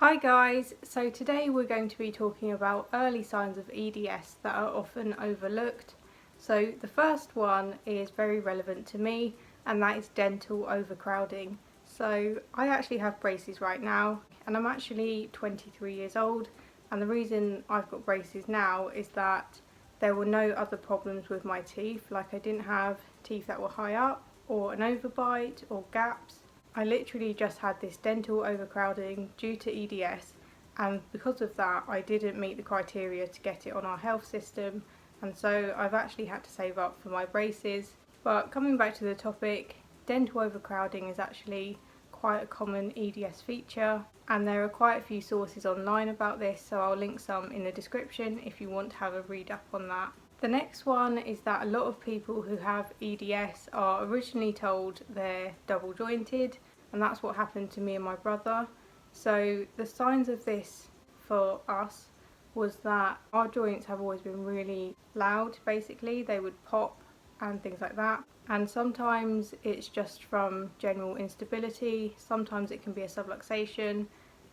Hi guys, so today we're going to be talking about early signs of EDS that are often overlooked. So the first one is very relevant to me, and that is dental overcrowding. So I actually have braces right now, and I'm actually 23 years old, and the reason I've got braces now is that there were no other problems with my teeth. Like, I didn't have teeth that were high up or an overbite or gaps. I literally just had this dental overcrowding due to EDS, and because of that I didn't meet the criteria to get it on our health system, and so I've actually had to save up for my braces. But coming back to the topic, dental overcrowding is actually quite a common EDS feature, and there are quite a few sources online about this, so I'll link some in the description if you want to have a read up on that. The next one is that a lot of people who have EDS are originally told they're double jointed, and that's what happened to me and my brother. So the signs of this for us was that our joints have always been really loud. Basically, they would pop and things like that, and sometimes it's just from general instability, sometimes it can be a subluxation,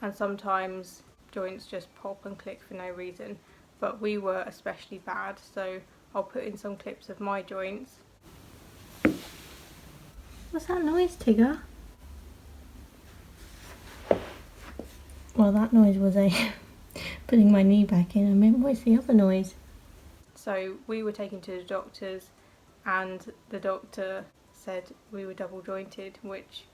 and sometimes joints just pop and click for no reason. But we were especially bad, so I'll put in some clips of my joints. What's that noise, Tigger? Well, that noise was putting my knee back in. I meant, what's the other noise? So we were taken to the doctors, and the doctor said we were double jointed, which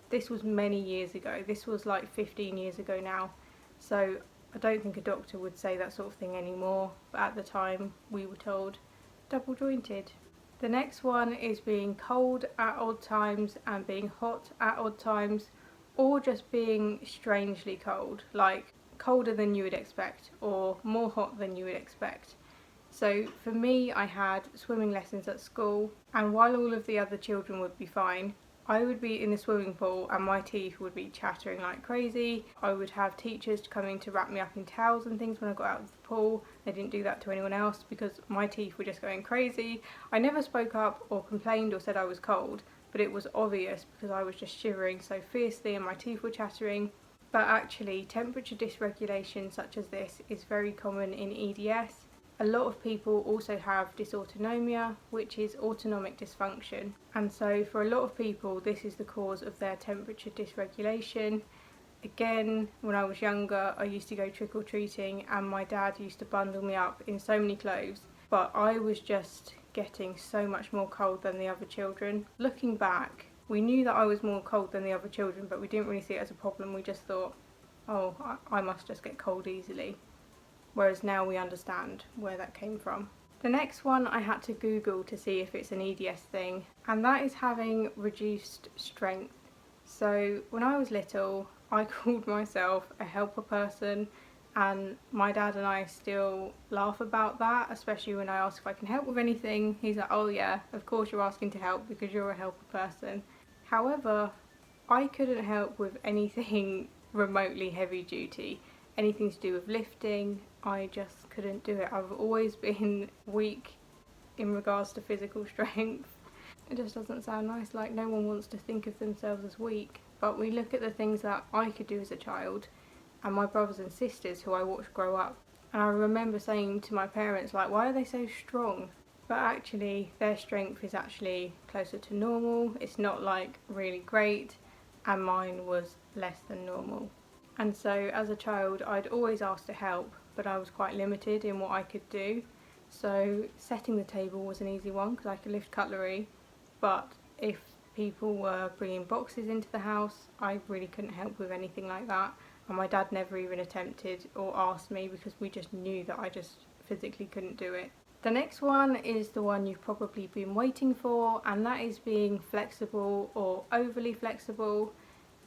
this was many years ago. This was like 15 years ago now. So I don't think a doctor would say that sort of thing anymore, but at the time we were told double jointed. The next one is being cold at odd times and being hot at odd times, or just being strangely cold, like colder than you would expect or more hot than you would expect. So for me, I had swimming lessons at school, and while all of the other children would be fine, I would be in the swimming pool and my teeth would be chattering like crazy. I would have teachers coming to wrap me up in towels and things when I got out of the pool. They didn't do that to anyone else because my teeth were just going crazy. I never spoke up or complained or said I was cold, but it was obvious because I was just shivering so fiercely and my teeth were chattering. But actually, temperature dysregulation such as this is very common in EDS. A lot of people also have dysautonomia, which is autonomic dysfunction, and so for a lot of people this is the cause of their temperature dysregulation. Again, when I was younger I used to go trick-or-treating and my dad used to bundle me up in so many clothes, but I was just getting so much more cold than the other children. Looking back, we knew that I was more cold than the other children, but we didn't really see it as a problem. We just thought, oh, I must just get cold easily. Whereas now we understand where that came from. The next one I had to Google to see if it's an EDS thing, and that is having reduced strength. So when I was little, I called myself a helper person, and my dad and I still laugh about that, especially when I ask if I can help with anything. He's like, oh yeah, of course you're asking to help because you're a helper person. However, I couldn't help with anything remotely heavy duty. Anything to do with lifting, I just couldn't do it. I've always been weak in regards to physical strength. It just doesn't sound nice, like no one wants to think of themselves as weak. But we look at the things that I could do as a child and my brothers and sisters who I watched grow up. And I remember saying to my parents, like, why are they so strong? But actually, their strength is actually closer to normal. It's not like really great, and mine was less than normal. And so as a child I'd always ask to help, but I was quite limited in what I could do. So setting the table was an easy one because I could lift cutlery, but if people were bringing boxes into the house I really couldn't help with anything like that, and my dad never even attempted or asked me because we just knew that I just physically couldn't do it. The next one is the one you've probably been waiting for, and that is being flexible or overly flexible.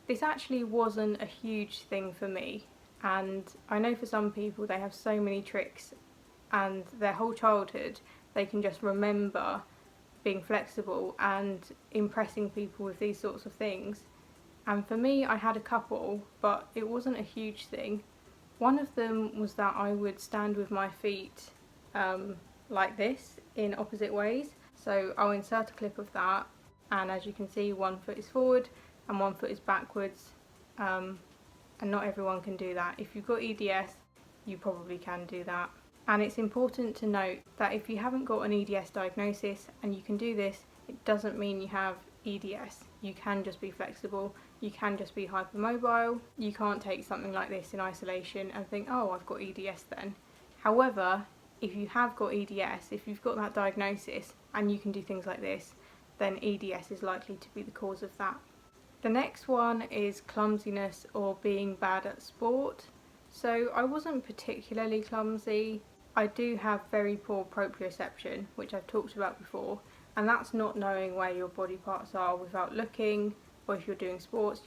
This actually wasn't a huge thing for me, and I know for some people they have so many tricks and their whole childhood they can just remember being flexible and impressing people with these sorts of things. And for me, I had a couple, but it wasn't a huge thing. One of them was that I would stand with my feet like this in opposite ways. So I'll insert a clip of that, and as you can see, one foot is forward and one foot is backwards, and not everyone can do that. If you've got EDS, you probably can do that. And it's important to note that if you haven't got an EDS diagnosis and you can do this, it doesn't mean you have EDS. You can just be flexible, you can just be hypermobile. You can't take something like this in isolation and think, oh, I've got EDS then. However, if you have got EDS, if you've got that diagnosis and you can do things like this, then EDS is likely to be the cause of that. The next one is clumsiness or being bad at sport. So I wasn't particularly clumsy. I do have very poor proprioception, which I've talked about before, and that's not knowing where your body parts are without looking, or if you're doing sports,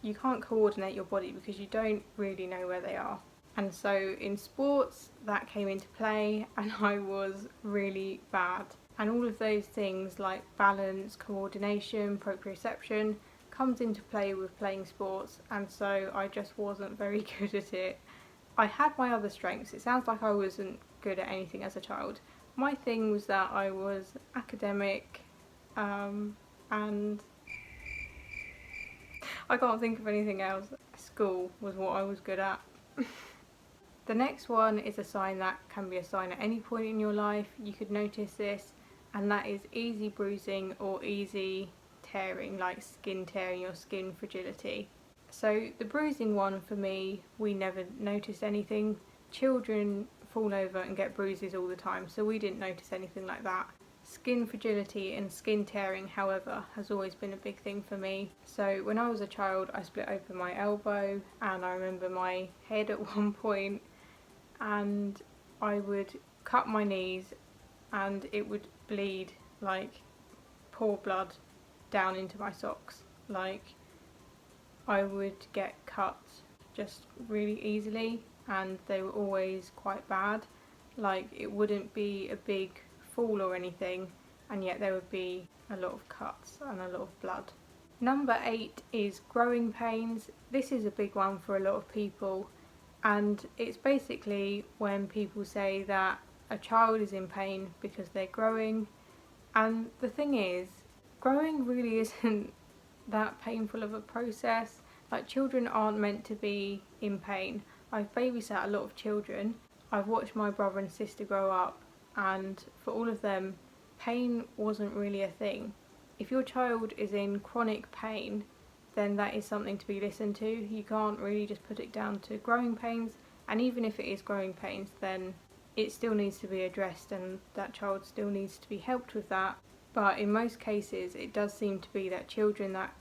you can't coordinate your body because you don't really know where they are. And so in sports that came into play and I was really bad. And all of those things like balance, coordination, proprioception comes into play with playing sports, and so I just wasn't very good at it. I had my other strengths. It sounds like I wasn't good at anything as a child. My thing was that I was academic, and I can't think of anything else. School was what I was good at. The next one is a sign that can be a sign at any point in your life. You could notice this, and that is easy bruising or easy tearing, like skin tearing or skin fragility. So the bruising one for me, we never noticed anything. Children fall over and get bruises all the time, so we didn't notice anything like that. Skin fragility and skin tearing, however, has always been a big thing for me. So when I was a child, I split open my elbow, and I remember my head at one point, and I would cut my knees and it would bleed, like pour blood down into my socks. Like I would get cuts just really easily, and they were always quite bad. Like it wouldn't be a big fall or anything, and yet there would be a lot of cuts and a lot of blood. Number 8 is growing pains. This is a big one for a lot of people, and it's basically when people say that a child is in pain because they're growing. And the thing is, growing really isn't that painful of a process. Like children aren't meant to be in pain. I've babysat a lot of children. I've watched my brother and sister grow up, and for all of them, pain wasn't really a thing. If your child is in chronic pain, then that is something to be listened to. You can't really just put it down to growing pains, and even if it is growing pains, then it still needs to be addressed and that child still needs to be helped with that. But in most cases, it does seem to be that children that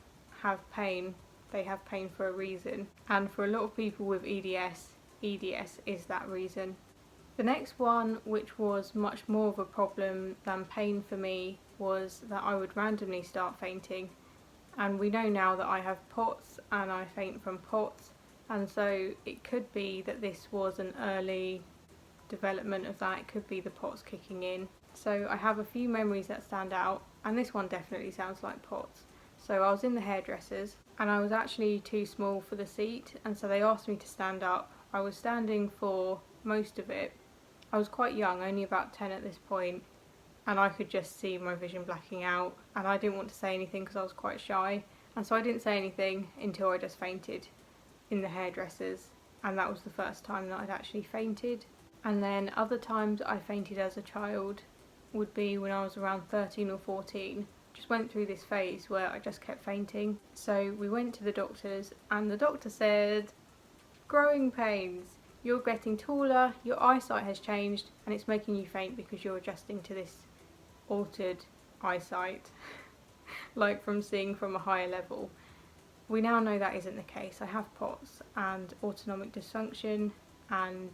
have pain, they have pain for a reason. And for a lot of people with EDS, EDS is that reason. The next one, which was much more of a problem than pain for me, was that I would randomly start fainting. And we know now that I have POTS and I faint from POTS, and so it could be that this was an early development of that. It could be the POTS kicking in. So I have a few memories that stand out, and this one definitely sounds like POTS. So I was in the hairdressers and I was actually too small for the seat, and so they asked me to stand up. I was standing for most of it. I was quite young, only about 10 at this point, and I could just see my vision blacking out, and I didn't want to say anything because I was quite shy, and so I didn't say anything until I just fainted in the hairdressers, and that was the first time that I'd actually fainted. And then other times I fainted as a child would be when I was around 13 or 14. Just went through this phase where I just kept fainting. So we went to the doctors, and the doctor said, growing pains, you're getting taller, your eyesight has changed, and it's making you faint because you're adjusting to this altered eyesight, like from seeing from a higher level. We now know that isn't the case. I have POTS and autonomic dysfunction, and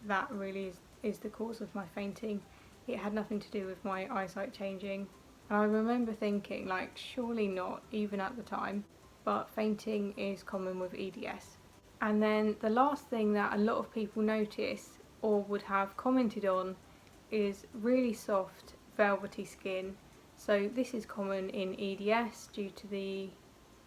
that really is the cause of my fainting. It had nothing to do with my eyesight changing. And I remember thinking, like, surely not, even at the time, but fainting is common with EDS. And then the last thing that a lot of people notice or would have commented on is really soft, velvety skin. So this is common in EDS due to the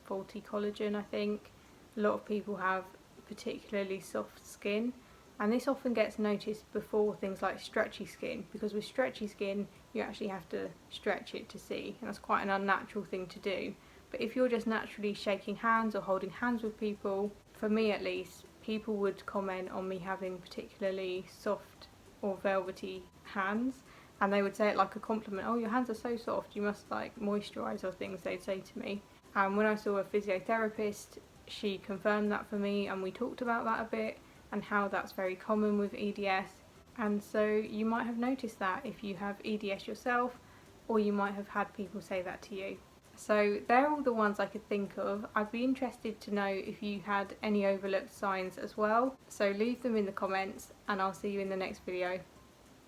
faulty collagen, I think. A lot of people have particularly soft skin, and this often gets noticed before things like stretchy skin, because with stretchy skin you actually have to stretch it to see, and that's quite an unnatural thing to do. But if you're just naturally shaking hands or holding hands with people, for me at least, people would comment on me having particularly soft or velvety hands, and they would say it like a compliment. Oh, your hands are so soft, you must like moisturise or things, they'd say to me. And when I saw a physiotherapist, she confirmed that for me, and we talked about that a bit and how that's very common with EDS. And so you might have noticed that if you have EDS yourself, or you might have had people say that to you. So they're all the ones I could think of. I'd be interested to know if you had any overlooked signs as well. So leave them in the comments, and I'll see you in the next video.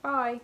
Bye!